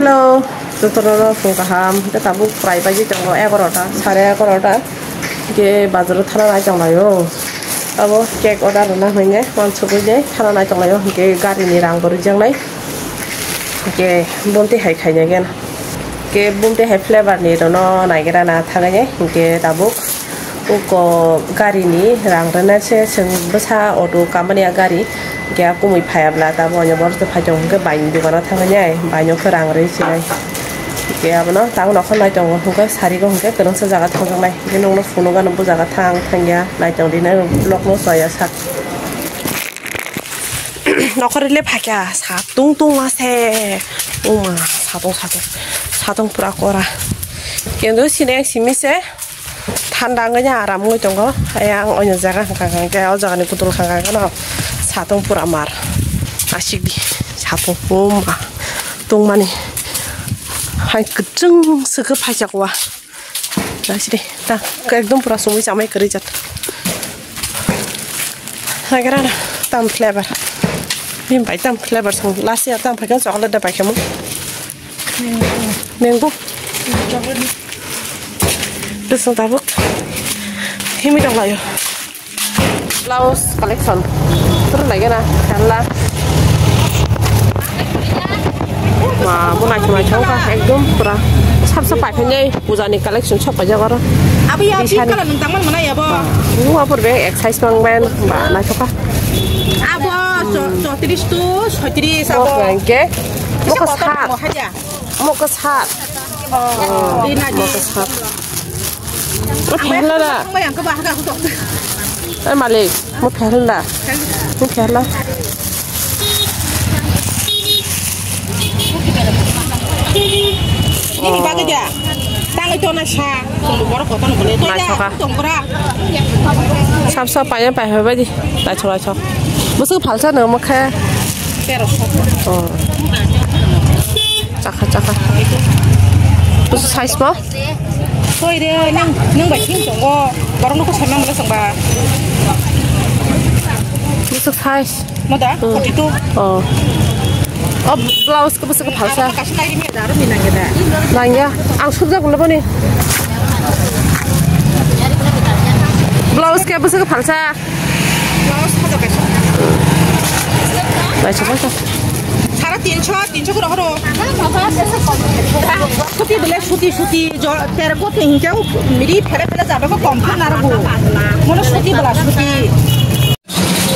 Hello, 저처럼 공감함. 다부 프라이바지 정도 에거로다. 사례 에거로다. 이게 바지로 타나나 정도요. 아버 케이크 오다르나 뭐냐? 완초고제 타나나 정도요. 이게 가리니랑 거르정나이. 이게 뭔데 할 카냐겐. 이게 뭔데 할 플레버니로너 나이게라나 타가냐? 이게 다부 uko gari ni rang rana se seng besa odo kamania gari ke aku mui phaya bla ta bo nyobor te phajong ke bain du kana thanganya baino ke rang re sinai ke abno tang no khon nai tong ko sari ko ke kerong se jaga thang nai ke nong no funo ga no bu jaga thangya nai tong dina lok no soya sak no khorele phakya sa tung tung ase oma 사동 pura kora kendo sine simise 탄당anya aram ngo tongo yang onya jaga kangkang ke o jaga ni kutul kangkang kana satong pura mar asik di satong oma tong mani hai keceng sege pajak wa nasri ta ekdom pura sumi samai kerijat agara tam flavor bim bai tam flavor song lasi tam pakai coklat da pakai mu mango terus tabuk ini dong lah yo blouse collection terus lagi na kala wah mau macam-macam kan ekdom pura sab-sab pakai ujani collection shop aja karo apa ya kalau tentang mana ya bo lu apa be exercise bang ben mbak na coba abo so tris tu so tris abo bangke mau ke sat mau ke sat Pehla lah. Malik, mau pehla. Mau pehla. Ini bagai dia. Tang itu nasi. Tunggu kotor boleh. Itu dia. Tunggu Sab-sab banyak pehla badi. Lacok. Musuh palsa nama kah? Terus. Oh. Cakap. Musuh size apa? Thôi đi, nâng bảy chín chồng go, barang aku sama mulai sangba. Musuh size. Mana? Kau itu? Oh, blouse ke musuh ke palsa. Kasih lagi ni, daru minang kita. Nanya, angsur dah gula bani. Blouse ke musuh ke palsa. Blouse apa kasih? Baca. सारा 300 को रहो सुती बोले सुती जो तेरे को नहीं क्या मेरी फेरे जाबे को कम ना रहो मोनो सुती बोला सुती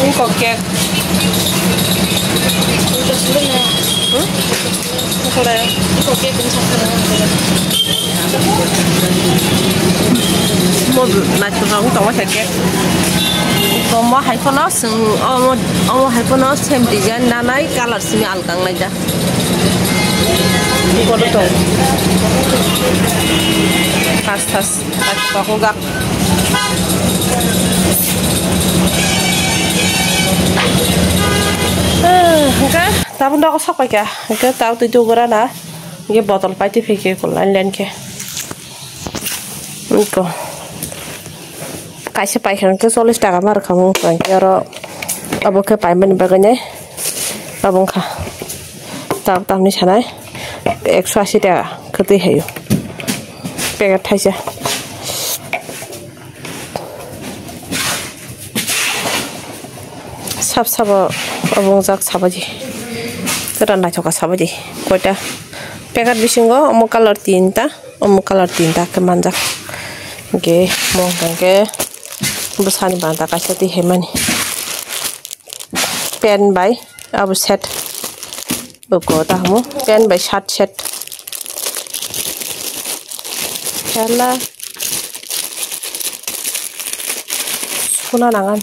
उनको क्या उनको सुने थोड़ा उनको क्या तुम सकते हो ना चुका हूँ तो वो क्या còn mua hai con nó sừng mua hai con nó xem design na nai color simi algang lai da ko do to tas ta ko gak okay tabun da ko sak pa kya okay taw to jogora na ye bottle pa ti fike ko len ke ko kasih pakai ke 40 টাকা mar kamu kan karo abo ke payment baganya abong kha tam ni sanai 180 টাকা kete hayo packet thaisa sab abong jak sabaji teran na choka sabaji koita packet bisingo omo color 3ta ke manjak ge mo ke besani banta kasih hemani pen by abu set buku tahu pen by shirt set kala kuna nangan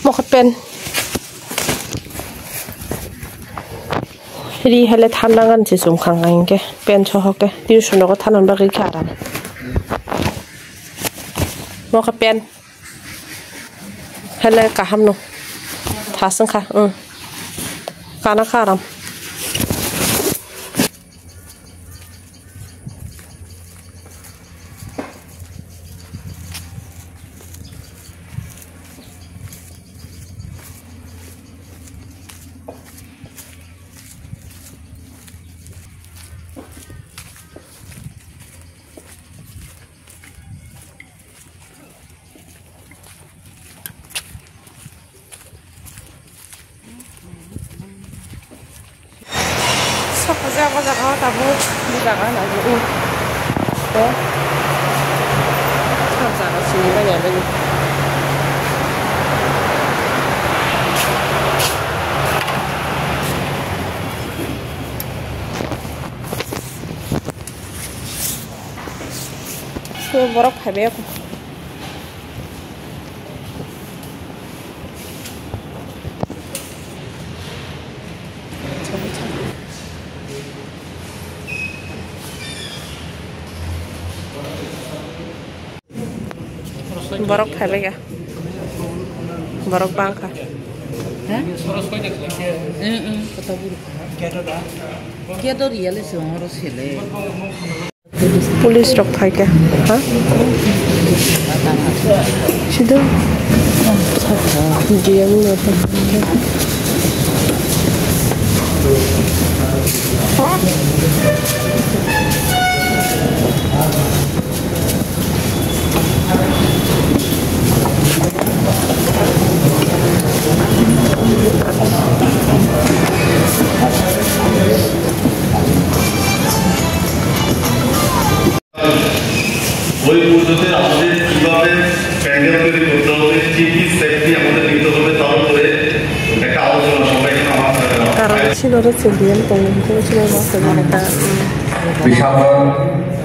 mau pen ri hele thanangan si sum khangang ke pen chohoke tuition ko thanan bagi kharan mau pen hele kaham no thasang kha kana kharam Apa jaga tabu jaga lagi. Tuh. Jaga sini banyak banyak. Tuh borok habis aku. Borok খাবে গা borok bangka police rock থাকে হ্যাঁ শুধু GM ওই পদ্ধতিতে আমাদের কিভাবে প্যান্ডেল তৈরি করতে হবে, কি কি সেফটি আমাদের নিতে হবে, তার উপরে একটা আলোচনা সবাই কারণ ছিল সিডিএম ছিল Peshawar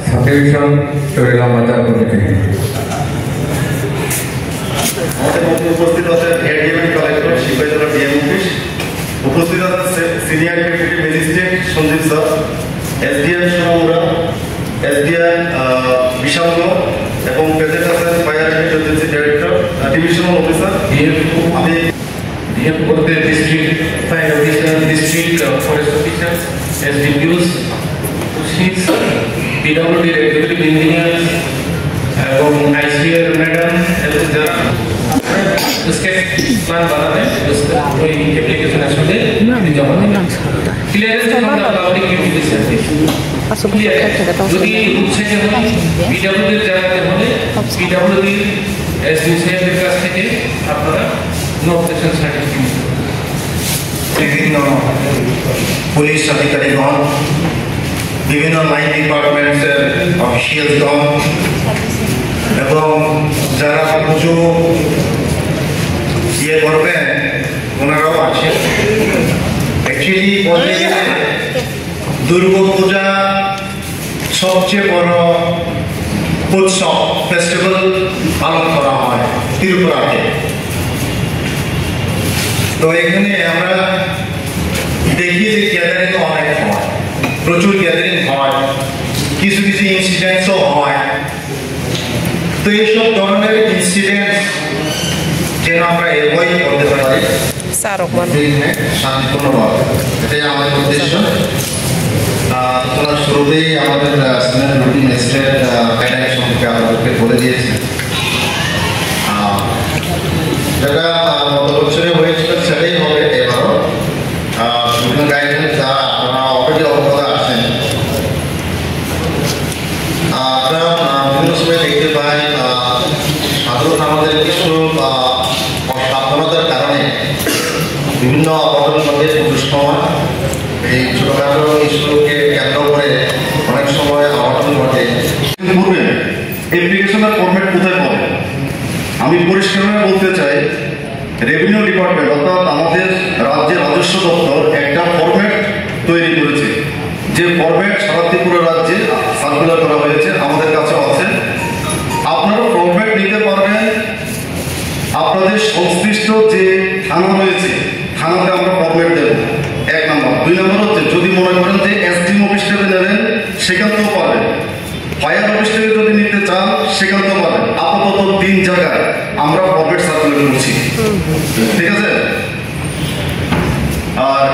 Association Torela Mata Committee. আমাদের মধ্যে উপস্থিত আছেন এডিএম কালেক্টর শিবাইতলা ডিএম অফিস, উপস্থিত আছেন senior deputy magistrate Sanjib sir, SDM Sonamura, SDM Bishal এবং প্রেজেন্ট আছেন fire emergency director divisional officer আমি both the district fire officer, district forest officer, SDPUs, chiefs, PWD executive engineers, এবং ICR मैडम এবং যারা उसके प्लान बनाते हैं उसका कोई एप्लीकेशन আসলে জমা দেন ক্লিয়ারেন্স আমরা পাবলিক ইউটিলিটি যদি উৎসে PWD এর জায়গাতে হলে PWD এসডিসিএম এর কাছ থেকে আপনারা নো অবজেকশন সার্টিফিকেট বিভিন্ন পুলিশ আধিকারিকগণ, বিভিন্ন লাইন ডিপার্টমেন্টসের অফিসিয়ালসগণ এবং যারা পুজো ইয়ে করবেন ওনারাও আছেন। অ্যাকচুয়ালি বলতে গেলে দুর্গাপূজা সবচেয়ে বড় উৎসব ফেস্টিভ্যাল পালন করা হয় ত্রিপুরাতে। তো এখানে আমরা দেখি যে গ্যাদারিং অনেক হয়, প্রচুর গ্যাদারিং হয়, কিছু কিছু ইনসিডেন্টসও হয়। তো এইসব ধরনের ইনসিডেন্ট যেন আমরা এভয়েড করতে পারি শান্তিপূর্ণভাবে, এটাই আমাদের উদ্দেশ্য। তোমরা শুরুতেই আমাদের সিনিয়র ডেপুটি ম্যাজিস্ট্রেট গাইডলাইন সম্পর্কে আপনাদেরকে বলে দিয়েছে। যেটা গত বছরে হয়েছিল সেটাই হবে এবারও। বিভিন্ন গাইডলাইন যা আপনারা অলরেডি অবগত আছেন। আমরা বিভিন্ন সময় দেখতে পাই সাধারণত আমাদের কিছু অসাবধানতার কারণে বিভিন্ন অঘটন ঘটে পুজোর সময়। এই ছোটখাটো ইস্যুকে কেন্দ্র করে অনেক সময় অঘটন ঘটে। পূর্বে অ্যাপ্লিকেশনের ফরম্যাট কোথায় পাবে? আমি পরিষ্কারভাবে বলতে চাই, রেভিনিউ ডিপার্টমেন্ট অর্থাৎ আমাদের রাজ্যের রাজস্ব দপ্তর একটা ফরম্যাট তৈরি করেছে, যে ফরম্যাট সারা ত্রিপুরা রাজ্যে সার্কুলার করা হয়েছে, আমাদের কাছেও আছে। আপনারা ফরম্যাট নিতে পারবেন। আপনাদের সংশ্লিষ্ট যে থানা রয়েছে, থানাতে আমরা ফরম্যাট দেব, 1 নম্বর। 2 নম্বর হচ্ছে যদি মনে করেন যে এসডিএম অফিস থেকে নেবেন সেখানেও পাবেন, ফায়ার অফিস থেকে যদি নিতে চান সেখানেও পাবেন। আপাতত 3 জায়গায় আমরা ফরম্যাট সার্কুলার করছি, ঠিক আছে? আর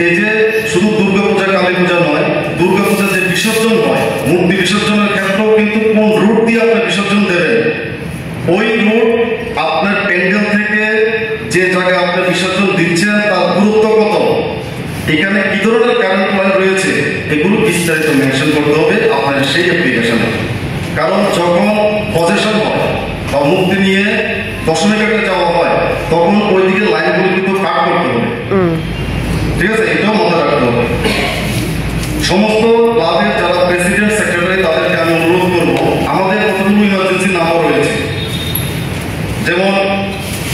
এই যে শুধু দুর্গাপূজা কালী পূজা নয়, দুর্গাপূজা যে বিসর্জন হয়, মূর্তি বিসর্জনের ক্ষেত্রেও কিন্তু কোন রুট দিয়ে আপনি বিসর্জন দেবেন, ওই রুট আপনার প্যান্ডেল থেকে যে জায়গায় আপনি বিসর্জন দিচ্ছেন তার গুরুত্ব কত, এখানে কি ধরনের কারেন্ট লাইন রয়েছে, এগুলো বিস্তারিত মেনশন করতে হবে আপনার সেই অ্যাপ্লিকেশনে। কারণ যখন পজেশন হয় বা মুক্তি নিয়ে দশমী ঘাটে যাওয়া হয়, তখন ওই দিকে লাইনগুলো কিন্তু কাট করতে হবে, ঠিক আছে? এটাও মাথায় রাখতে হবে। সমস্ত ক্লাবের যারা প্রেসিডেন্ট সেক্রেটারি তাদেরকে আমি অনুরোধ করব, আমাদের কতগুলো ইমার্জেন্সি নাম্বার রয়েছে, যেমন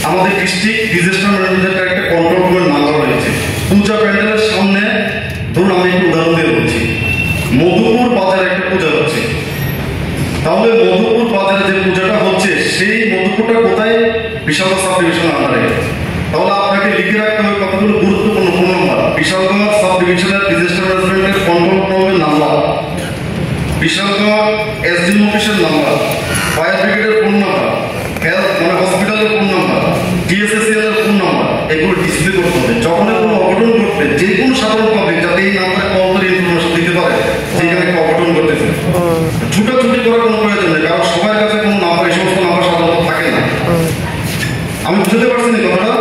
আমাদের ডিস্ট্রিক্ট ডিজাস্টার ম্যানেজমেন্টের একটা কন্ট্রোল রুমের নাম্বার রয়েছে। পূজা প্যান্ডেলের সামনে ধরুন আমি একটু উদাহরণ দিয়ে বলছি, মধুপুর বাজারে একটা পূজা হচ্ছে, তাহলে মধুপুর বাজারে যে পূজাটা হচ্ছে সেই মধুপুরটা কোথায়? বিশালগঞ্জ সাব ডিভিশনের আন্ডারে। তাহলে আপনাকে লিখে রাখতে হবে কতগুলো গুরুত্বপূর্ণ ফোন নাম্বার। বিশালগঞ্জ সাব ডিভিশনের ডিজাস্টার ম্যানেজমেন্টের কন্ট্রোল রুমের নাম্বার, বিশালগঞ্জ এসডিএম অফিসের নাম্বার, ফায়ার ব্রিগেডের ফোন নাম্বার, হেলথ মানে হসপিটালের ফোন নাম্বার, ডিএসএসএল এর ফোন নাম্বার, এগুলো ডিসপ্লে করতে হবে। যখন কোনো অঘটন ঘটবে, যে কোনো সাধারণ পাবলিক যাতে এই নাম্বারে কল করে ইনফরমেশন দিতে পারে যে এখানে একটা অঘটন ঘটেছে। ছুটাছুটি করার কোনো প্রয়োজন নেই, কারণ সবার কাছে কোনো নাম্বার, এই সমস্ত নাম্বার সাধারণত থাকে না। আমি বুঝতে পারছি না কথাটা।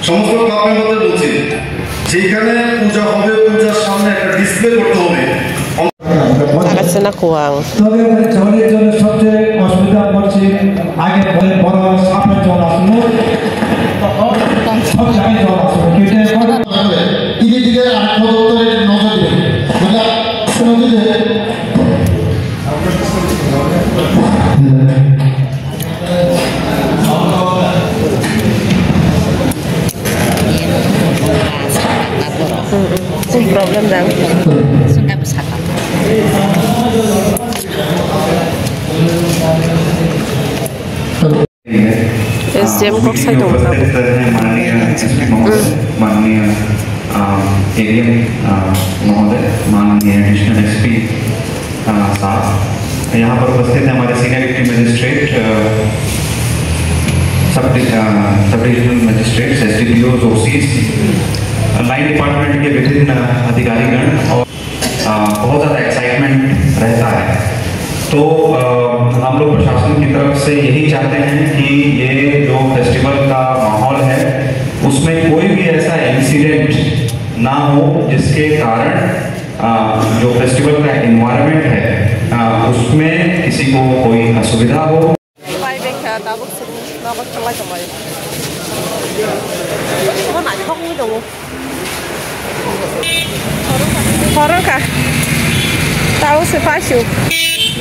সমস্ত ক্লাব মেম্বারদের বলছি, যেখানে পূজা হবে পূজার সামনে একটা ডিসপ্লে করতে হবে। না কুয়াং তবে জলের জন্য সবচেয়ে অসুবিধা পড়ছে আগে বড় সাপের জল আসলো, সব জায়গায় জল আসলো, দিকে দিকে নজর দিলে sin problem dan sudah besar. SDM को साइड हो रहा है। माननीय एरियम महोदय, माननीय एडिशनल एसपी साहब, यहाँ पर उपस्थित है हमारे senior deputy magistrate, sub divisional magistrates, SDPO, OCs, line department के विभिन्न अधिकारीगण, और बहुत ज़्यादा एक्साइटमेंट रहता है। तो हम लोग प्रशासन की तरफ से यही चाहते हैं कि ये जो फेस्टिवल का माहौल है उसमें कोई भी ऐसा इंसिडेंट ना हो जिसके कारण जो फेस्टिवल का एनवायरनमेंट है उसमें किसी को कोई असुविधा हो। Tahu sepasyu,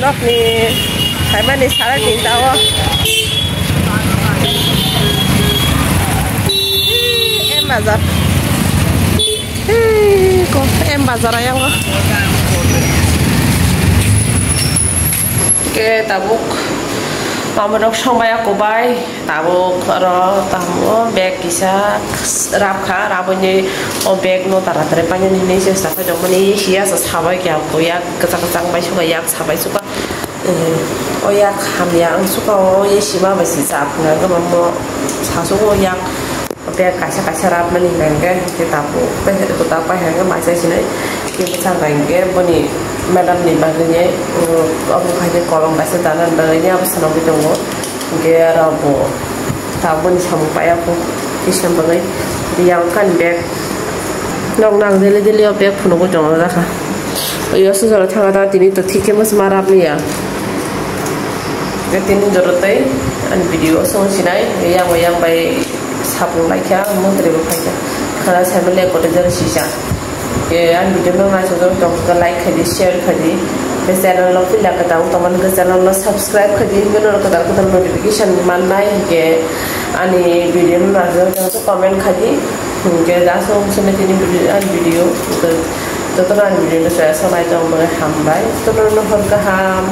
nak ni, saya mana salah ni tahu. Em bazar, kok em bazar ayam kok. Ke tabuk, kamu sampai aku bay, tabuk tamu bag kisah rapka, rapunya bag no tarat repanya ni sih, tapi jangan ni hias sahabat yang aku ya kecak-kecak bay suka ya sahabat suka, ya kami yang suka ya siapa masih sahabat nggak kamu sahsu ya bag kasih rap mana nggak kita apa yang masih sini kita sampai nggak bani madam ni baginya aku kaji kolom bahasa tanah baginya apa senang kita nggak nggak rabu tabun sampai aku kisah bagai yang kan bag nong nang deli bag pun aku jangan dah kah ya susah thang ada tini tu ठीक है बस मारा अपनी ya tini जरूरत है an video song sinai yang baik sabun lagi ya mau terima kasih karena saya melihat kota jadi sisa an video में मैं सोचूं तो का like करी share करी इस channel लो फिर लगा ताऊ तो मन के channel लो subscribe करी बिना लो कदार कदार notification मानना है कि ani video में आज तो comment करी के दासों से मैं तीन video तो तो video में saya sama itu orang ham baik तो लोग हर का ham